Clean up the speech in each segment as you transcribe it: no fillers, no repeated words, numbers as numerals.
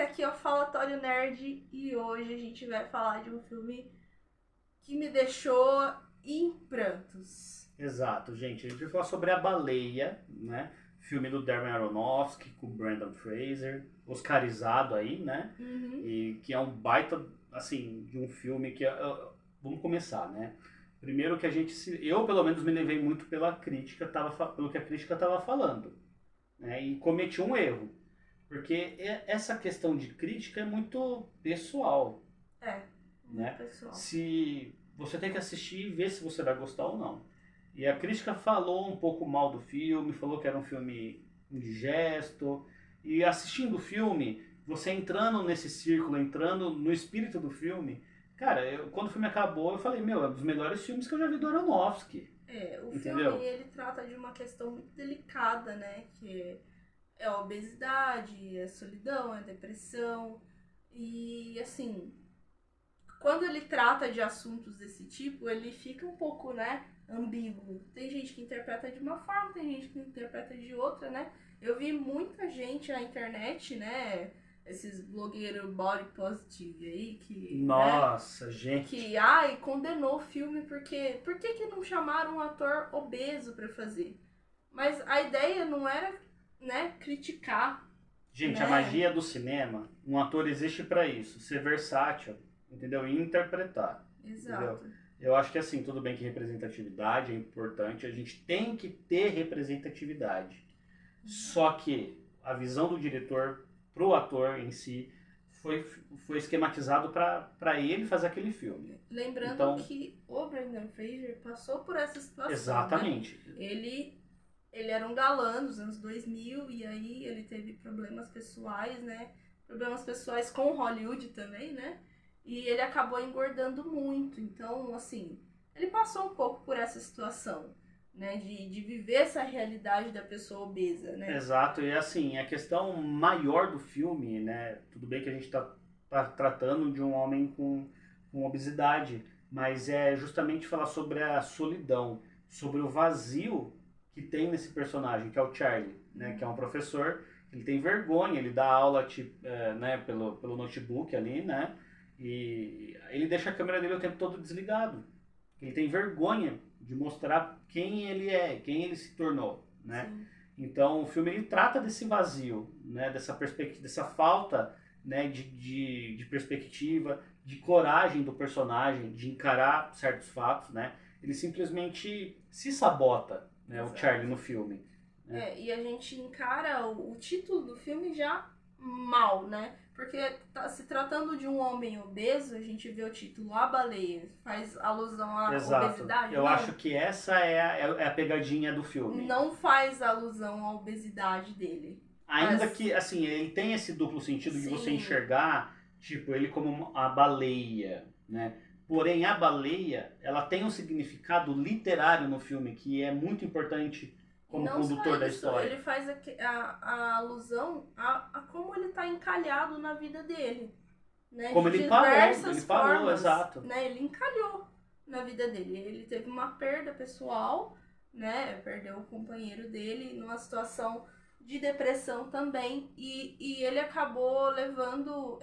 esse aqui é o Falatório Nerd e hoje a gente vai falar de um filme que me deixou em prantos. Exato, gente. A gente vai falar sobre A Baleia, né? Filme do Darren Aronofsky com o Brendan Fraser, oscarizado aí, né? E que é um baita, assim, de um filme que... vamos começar, né? Primeiro que eu pelo menos me levei muito pela crítica, pelo que a crítica estava falando, né? E cometi um erro, porque essa questão de crítica é muito pessoal. Né? Pessoal. Se você tem que assistir e ver se você vai gostar ou não. E a crítica falou um pouco mal do filme, falou que era um filme indigesto. E assistindo o filme, você entrando nesse círculo, entrando no espírito do filme, cara, quando o filme acabou, eu falei, é um dos melhores filmes que eu já vi do Aronofsky. O entendeu? filme, ele trata de uma questão muito delicada, né? Que é a obesidade, é a solidão, é a depressão. E, assim, quando ele trata de assuntos desse tipo, ele fica um pouco, né, ambíguo. Tem gente que interpreta de uma forma, tem gente que interpreta de outra, né? Eu vi muita gente na internet, né, esses blogueiros body positive aí, que... Nossa, né, gente... Que, condenou o filme porque... Por que não chamaram um ator obeso pra fazer? Mas a ideia não era, né, criticar. Gente, né? A magia do cinema, um ator existe pra isso, ser versátil, entendeu? E interpretar. Exato. Entendeu? Eu acho que assim, tudo bem que representatividade é importante, a gente tem que ter representatividade. Só que a visão do diretor pro ator em si foi esquematizado para ele fazer aquele filme. Lembrando então, que o Brendan Fraser passou por essa situação. Exatamente. Né? Ele era um galã dos anos 2000 e aí ele teve problemas pessoais, né? Problemas pessoais com Hollywood também, né? E ele acabou engordando muito. Então, assim, ele passou um pouco por essa situação, né? De viver essa realidade da pessoa obesa, né? Exato. E assim, a questão maior do filme, né? Tudo bem que a gente tá tratando de um homem com obesidade, mas é justamente falar sobre a solidão, sobre o vazio que tem nesse personagem, que é o Charlie, né? Que é um professor, ele tem vergonha, ele dá aula né? pelo notebook ali, né? E ele deixa a câmera dele o tempo todo desligado. Ele tem vergonha de mostrar quem ele é, quem ele se tornou, né? Sim. Então o filme ele trata desse vazio, né? Dessa perspectiva, dessa falta, né? de perspectiva, de coragem do personagem, de encarar certos fatos, né? Ele simplesmente se sabota, né? O Charlie no filme. Né? E a gente encara o título do filme já mal, né? Porque se tratando de um homem obeso, a gente vê o título A Baleia, faz alusão à obesidade. Eu acho que essa é a pegadinha do filme. Não faz alusão à obesidade dele. Ainda que, assim, ele tem esse duplo sentido de você enxergar, tipo, ele como a baleia, né? Porém, a baleia, ela tem um significado literário no filme que é muito importante como condutor da história. Ele faz a alusão a como ele está encalhado na vida dele. Né? Como ele parou, exato. Né? Ele encalhou na vida dele. Ele teve uma perda pessoal, né? Perdeu o companheiro dele numa situação de depressão também. E ele acabou levando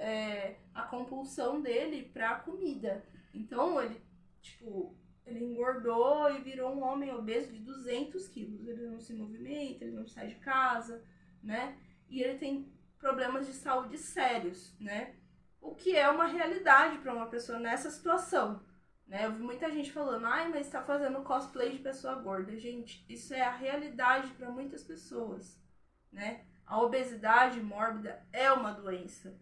a compulsão dele para a comida. Então, ele engordou e virou um homem obeso de 200 quilos. Ele não se movimenta, ele não sai de casa, né? E ele tem problemas de saúde sérios, né? O que é uma realidade para uma pessoa nessa situação, né? Eu vi muita gente falando, mas está fazendo cosplay de pessoa gorda. Gente, isso é a realidade para muitas pessoas, né? A obesidade mórbida é uma doença.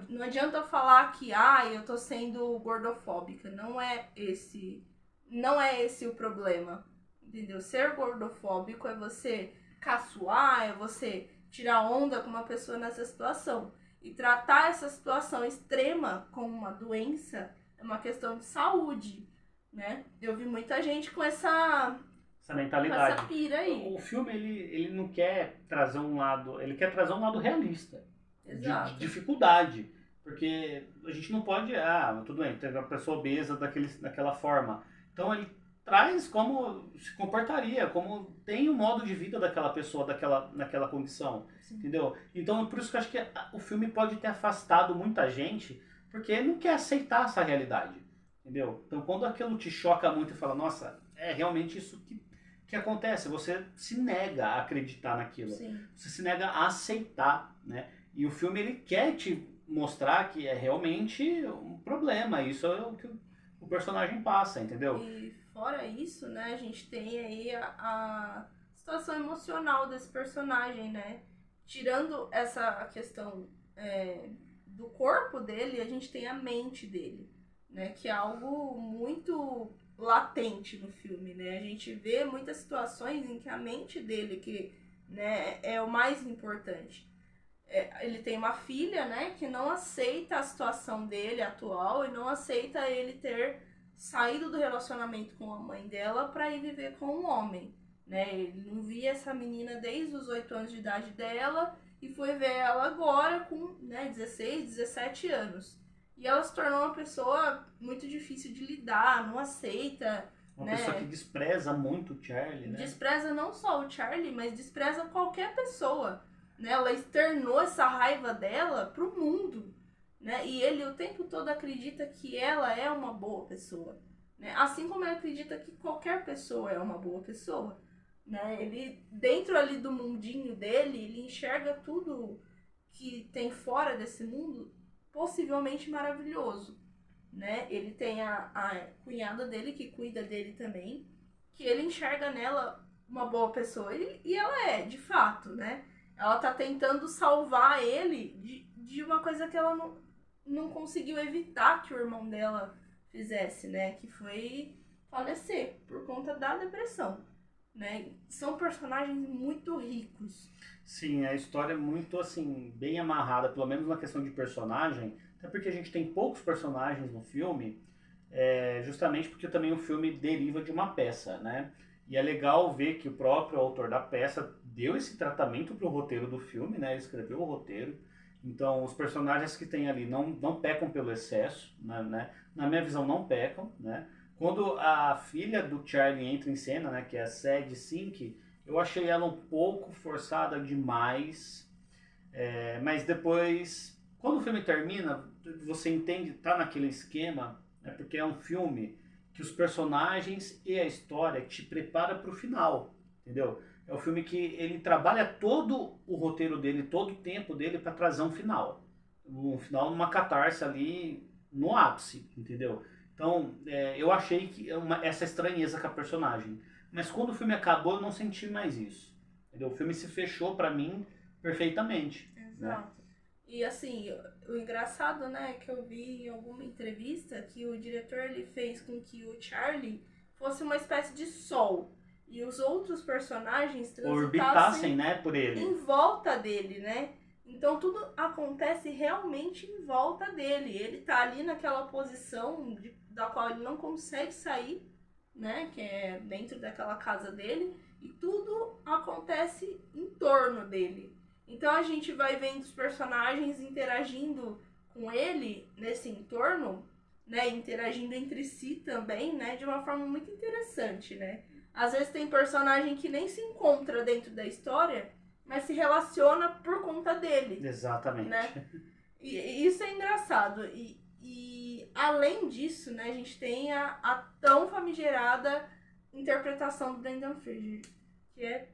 Não adianta falar que, eu tô sendo gordofóbica. Não é esse o problema, entendeu? Ser gordofóbico é você caçoar, é você tirar onda com uma pessoa nessa situação. E tratar essa situação extrema como uma doença é uma questão de saúde, né? Eu vi muita gente com essa mentalidade. Com essa pira aí. O filme, ele não quer trazer um lado... Ele quer trazer um lado realista. Exato. De dificuldade. Porque a gente não pode... tudo bem, tem uma pessoa obesa daquela forma. Então ele traz como se comportaria, como tem o modo de vida daquela pessoa naquela condição, Sim. entendeu? Então, por isso que eu acho que o filme pode ter afastado muita gente, porque não quer aceitar essa realidade, entendeu? Então, quando aquilo te choca muito e fala, nossa, é realmente isso que acontece, você se nega a acreditar naquilo, Sim. você se nega a aceitar, né? E o filme, ele quer te mostrar que é realmente um problema, isso é o que o personagem passa, entendeu? E fora isso, né, a gente tem aí a situação emocional desse personagem, né? Tirando essa questão do corpo dele, a gente tem a mente dele, né? Que é algo muito latente no filme, né? A gente vê muitas situações em que a mente dele, que, né, é o mais importante. Ele tem uma filha, né, que não aceita a situação dele atual e não aceita ele ter saído do relacionamento com a mãe dela para ir viver com um homem, né? Ele não via essa menina desde os 8 anos de idade dela e foi ver ela agora com, né, 16, 17 anos. E ela se tornou uma pessoa muito difícil de lidar, não aceita, Uma né? pessoa que despreza muito o Charlie, né? Despreza não só o Charlie, mas despreza qualquer pessoa, né? Ela externou essa raiva dela pro mundo, né? E ele o tempo todo acredita que ela é uma boa pessoa, né? Assim como ele acredita que qualquer pessoa é uma boa pessoa, né? Ele, dentro ali do mundinho dele, ele enxerga tudo que tem fora desse mundo possivelmente maravilhoso, né? Ele tem a cunhada dele que cuida dele também, que ele enxerga nela uma boa pessoa. E ela é, de fato, né? Ela tá tentando salvar ele de uma coisa que ela não conseguiu evitar que o irmão dela fizesse, né? Que foi falecer por conta da depressão, né? São personagens muito ricos. Sim, a história é muito, assim, bem amarrada, pelo menos na questão de personagem, até porque a gente tem poucos personagens no filme, justamente porque também o filme deriva de uma peça, né? E é legal ver que o próprio autor da peça deu esse tratamento para o roteiro do filme, né? Ele escreveu o roteiro. Então, os personagens que tem ali não pecam pelo excesso, né? Na minha visão, não pecam, né? Quando a filha do Charlie entra em cena, né? Que é a Sadie Sink, eu achei ela um pouco forçada demais. Mas depois, quando o filme termina, você entende, tá naquele esquema, né? Porque é um filme que os personagens e a história te prepara para o final, entendeu? É um filme que ele trabalha todo o roteiro dele, todo o tempo dele para trazer um final. Um final numa catarse ali no ápice, entendeu? Então, eu achei que essa estranheza com a personagem. Mas quando o filme acabou, eu não senti mais isso. Entendeu? O filme se fechou para mim perfeitamente. Exato. Né? E assim, o engraçado, né, que eu vi em alguma entrevista que o diretor ele fez com que o Charlie fosse uma espécie de sol e os outros personagens orbitassem, né, por ele, em volta dele, né? Então tudo acontece realmente em volta dele. Ele tá ali naquela posição da qual ele não consegue sair, né, que é dentro daquela casa dele, e tudo acontece em torno dele. Então a gente vai vendo os personagens interagindo com ele nesse entorno, né, interagindo entre si também, né, de uma forma muito interessante, né? Às vezes tem personagem que nem se encontra dentro da história, mas se relaciona por conta dele. Exatamente. Né? E isso é engraçado. E além disso, né, a gente tem a tão famigerada interpretação do Brendan Fraser, que é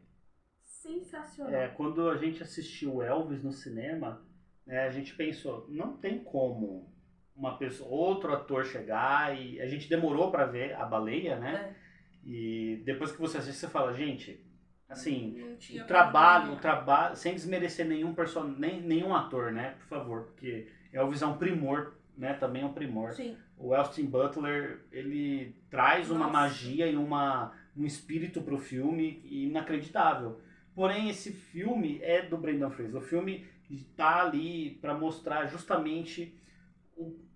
sensacional. Quando a gente assistiu Elvis no cinema, né, a gente pensou, não tem como outro ator chegar, e a gente demorou para ver A Baleia, né? E depois que você assiste, você fala, gente, assim, o trabalho, sem desmerecer nenhum ator, né? Por favor, porque Elvis é um primor, né? Também é um primor. Sim. O Austin Butler, ele traz uma magia e um espírito pro filme inacreditável. Porém, esse filme é do Brendan Fraser. O filme está ali para mostrar justamente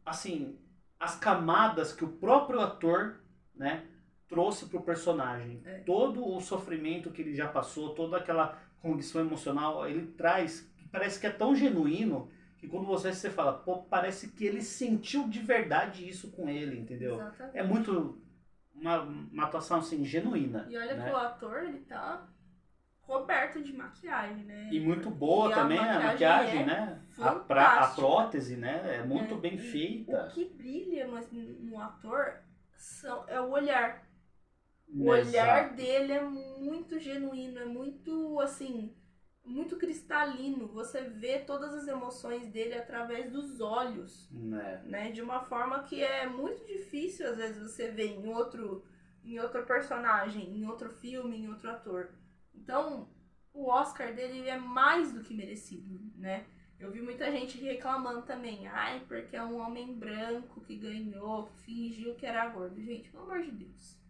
assim, as camadas que o próprio ator, né, trouxe pro personagem. Todo o sofrimento que ele já passou, toda aquela condição emocional, ele traz, que parece que é tão genuíno, que quando você fala, pô, parece que ele sentiu de verdade isso com ele, entendeu? Exatamente. É muito uma atuação assim, genuína. E olha né? que o ator, ele tá coberto de maquiagem, né? E muito boa E também a maquiagem, é né? A fantástica. prótese, né? É muito bem E feita. o que brilha no ator é o olhar. O olhar dele é muito genuíno, é muito, assim, muito cristalino. Você vê todas as emoções dele através dos olhos, né? De uma forma que é muito difícil, às vezes, você ver em outro personagem, em outro filme, em outro ator. Então, o Oscar dele é mais do que merecido, né? Eu vi muita gente reclamando também. Ai, porque é um homem branco que ganhou, que fingiu que era gordo. Gente, pelo amor de Deus.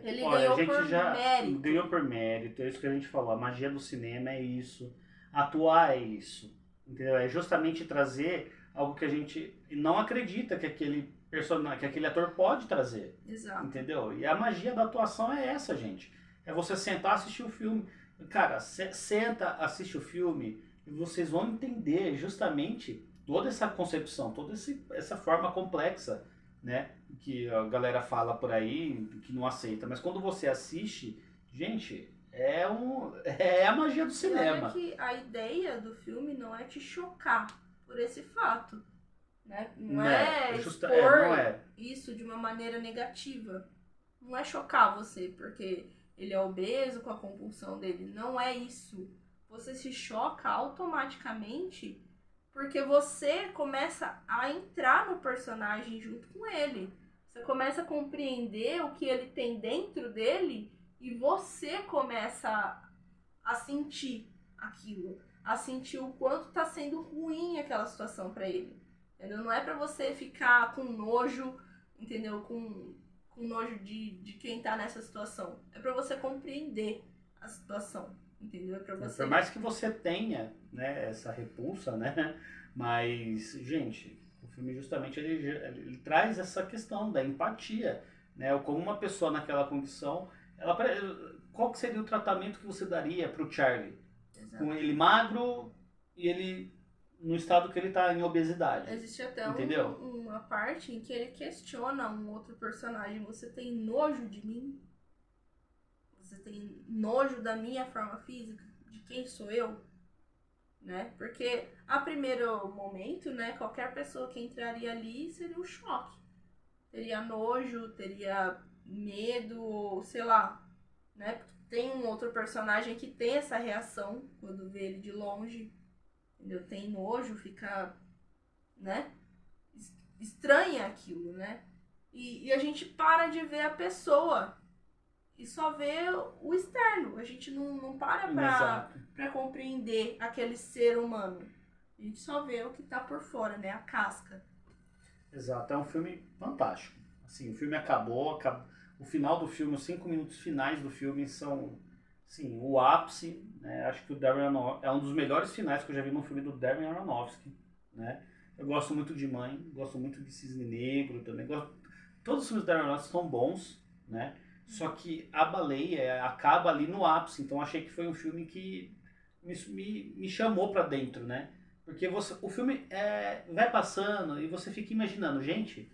Ele ganhou por mérito. Ganhou por mérito, é isso que a gente falou. A magia do cinema é isso. Atuar é isso. Entendeu? É justamente trazer algo que a gente não acredita que aquele personagem, que aquele ator pode trazer. Exato. Entendeu? E a magia da atuação é essa, gente. É você sentar, assistir o filme. Cara, senta, assiste o filme e vocês vão entender justamente toda essa concepção, toda essa forma complexa, né? Que a galera fala por aí, que não aceita. Mas quando você assiste, gente, é a magia do cinema. E olha que a ideia do filme não é te chocar por esse fato, né? Não é expor isso de uma maneira negativa. Não é chocar você porque ele é obeso com a compulsão dele. Não é isso. Você se choca automaticamente porque você começa a entrar no personagem junto com ele. Você começa a compreender o que ele tem dentro dele e você começa a sentir aquilo. A sentir o quanto tá sendo ruim aquela situação para ele. Entendeu? Não é para você ficar com nojo, entendeu? Com nojo de quem tá nessa situação. É para você compreender a situação, entendeu? É para você... Por mais que você tenha, né, essa repulsa, né? Mas, gente, o filme justamente ele traz essa questão da empatia, né? Como uma pessoa naquela condição, qual que seria o tratamento que você daria pro Charlie? Exato. Com ele magro e ele no estado que ele tá em obesidade. Existe até uma parte em que ele questiona um outro personagem. Você tem nojo de mim? Você tem nojo da minha forma física? De quem sou eu? Né? Porque a primeiro momento, né, qualquer pessoa que entraria ali seria um choque. Teria nojo, teria medo, sei lá, né? Tem um outro personagem que tem essa reação quando vê ele de longe. Entendeu? Tem nojo, fica, né? Estranha aquilo, né? E a gente para de ver a pessoa e só vê o externo. A gente não para pra compreender aquele ser humano. A gente só vê o que tá por fora, né? A casca. Exato. É um filme fantástico. Assim, o filme acabou. O final do filme, os 5 minutos finais do filme são, assim, o ápice. Né? Acho que o Darren Aronofsky é um dos melhores finais que eu já vi num filme do Darren Aronofsky. Né? Eu gosto muito de Mãe, gosto muito de Cisne Negro também. Todos os filmes do Darren Aronofsky são bons, né? Só que A Baleia acaba ali no ápice, então achei que foi um filme que me chamou pra dentro, né? Porque o filme vai passando e você fica imaginando, gente,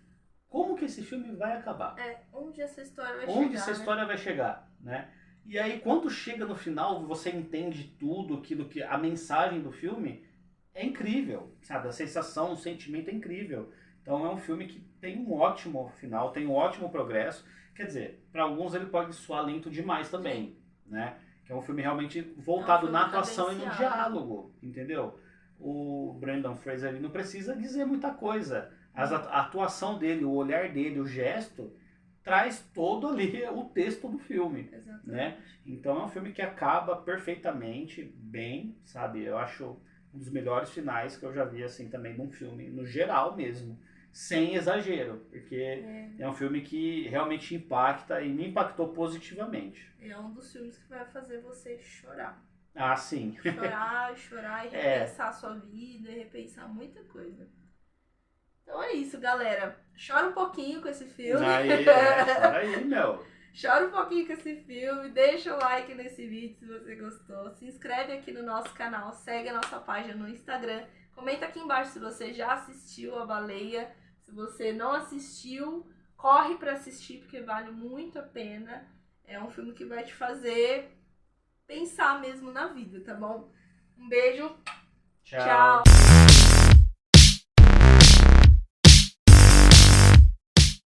como que esse filme vai acabar? Onde essa história vai chegar? Onde essa história vai chegar, né? E aí quando chega no final, você entende tudo aquilo que a mensagem do filme é incrível, sabe? A sensação, o sentimento é incrível. Então é um filme que tem um ótimo final, tem um ótimo progresso. Quer dizer, para alguns ele pode soar lento demais também, né? Que é um filme realmente voltado na atuação e no diálogo, entendeu? O Brendan Fraser ele não precisa dizer muita coisa. A atuação dele, o olhar dele, o gesto, traz todo ali o texto do filme, né? Então é um filme que acaba perfeitamente bem, sabe? Eu acho um dos melhores finais que eu já vi assim também num filme, no geral mesmo. Sem exagero, porque é um filme que realmente impacta e me impactou positivamente. É um dos filmes que vai fazer você chorar. Ah, sim. Chorar e repensar a sua vida, e repensar muita coisa. Então é isso, galera. Chora um pouquinho com esse filme. Chora aí, meu. Chora um pouquinho com esse filme, deixa o like nesse vídeo se você gostou. Se inscreve aqui no nosso canal, segue a nossa página no Instagram. Comenta aqui embaixo se você já assistiu A Baleia. Se você não assistiu, Corre pra assistir, porque vale muito a pena. É um filme que vai te fazer pensar mesmo na vida, tá bom? Um beijo. Tchau. Tchau.